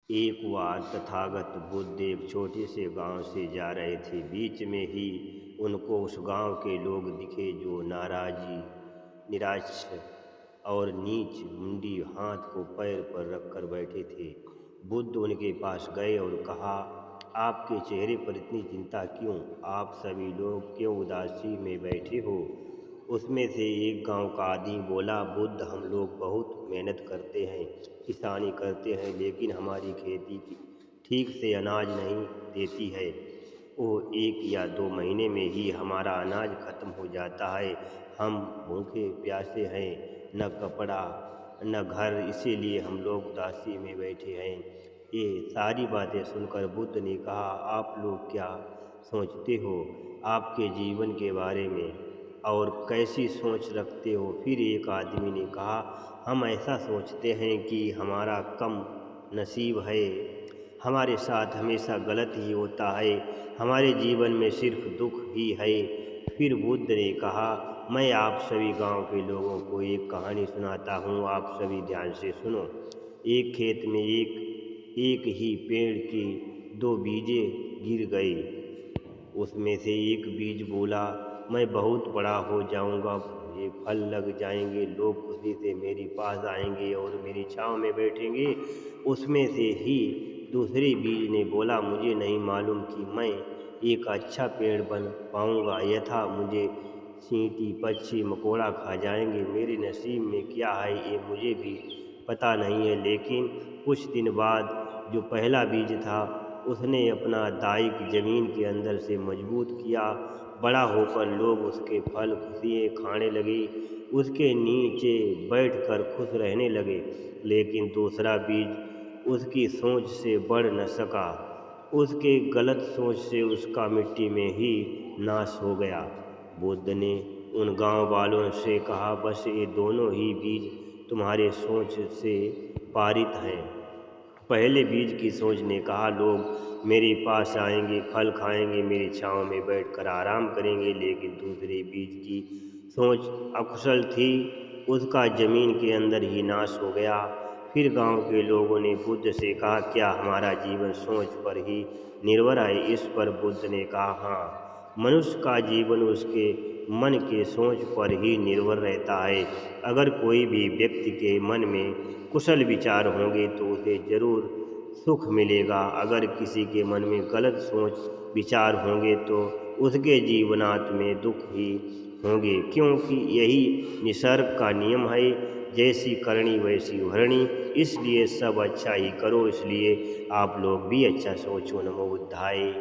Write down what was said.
एक बार तथागत बुद्ध एक छोटे से गांव से जा रहे थे। बीच में ही उनको उस गांव के लोग दिखे जो निराश और नीच मुंडी हाथ को पैर पर रखकर बैठे थे। बुद्ध उनके पास गए और कहा, आपके चेहरे पर इतनी चिंता क्यों? आप सभी लोग क्यों उदासी में बैठे हो? उसमें से एक गांव का आदमी बोला, बुद्ध, हम लोग बहुत मेहनत करते हैं, किसानी करते हैं, लेकिन हमारी खेती ठीक से अनाज नहीं देती है। वो 1 या 2 महीने में ही हमारा अनाज खत्म हो जाता है। हम भूखे प्यासे हैं, न कपड़ा न घर, इसीलिए हम लोग उदासी में बैठे हैं। ये सारी बातें सुनकर बुद्ध ने कहा, आप लोग क्या सोचते हो आपके जीवन के बारे में और कैसी सोच रखते हो? फिर एक आदमी ने कहा, हम ऐसा सोचते हैं कि हमारा कम नसीब है, हमारे साथ हमेशा गलत ही होता है, हमारे जीवन में सिर्फ दुख ही है। फिर बुद्ध ने कहा, मैं आप सभी गांव के लोगों को एक कहानी सुनाता हूँ, आप सभी ध्यान से सुनो। एक खेत में एक ही पेड़ के 2 बीजे गिर गए। उसमें से एक बीज बोला, मैं बहुत बड़ा हो जाऊंगा, मुझे फल लग जाएंगे, लोग खुशी से मेरे पास आएंगे और मेरी छांव में बैठेंगे। उसमें से ही दूसरे बीज ने बोला, मुझे नहीं मालूम कि मैं एक अच्छा पेड़ बन पाऊंगा, यथा मुझे चींटी पक्षी मकोड़ा खा जाएंगे, मेरे नसीब में क्या है ये मुझे भी पता नहीं है। लेकिन कुछ दिन बाद जो पहला बीज था उसने अपना दायिक जमीन के अंदर से मजबूत किया। बड़ा होकर लोग उसके फल खुशियाँ खाने लगे, उसके नीचे बैठकर खुश रहने लगे। लेकिन दूसरा बीज उसकी सोच से बढ़ न सका, उसके गलत सोच से उसका मिट्टी में ही नाश हो गया। बुद्ध ने उन गांव वालों से कहा, बस ये दोनों ही बीज तुम्हारे सोच से पारित हैं। पहले बीज की सोच ने कहा, लोग मेरे पास आएंगे, फल खाएंगे, मेरी छांव में बैठकर आराम करेंगे। लेकिन दूसरे बीज की सोच अकुशल थी, उसका जमीन के अंदर ही नाश हो गया। फिर गांव के लोगों ने बुद्ध से कहा, क्या हमारा जीवन सोच पर ही निर्भर है? इस पर बुद्ध ने कहा, हाँ, मनुष्य का जीवन उसके मन के सोच पर ही निर्भर रहता है। अगर कोई भी व्यक्ति के मन में कुशल विचार होंगे तो उसे जरूर सुख मिलेगा। अगर किसी के मन में गलत सोच विचार होंगे तो उसके जीवनांत में दुख ही होंगे, क्योंकि यही निसर्ग का नियम है, जैसी करनी वैसी भरनी। इसलिए सब अच्छा ही करो, इसलिए आप लोग भी अच्छा सोचो। नमो बुद्धाय।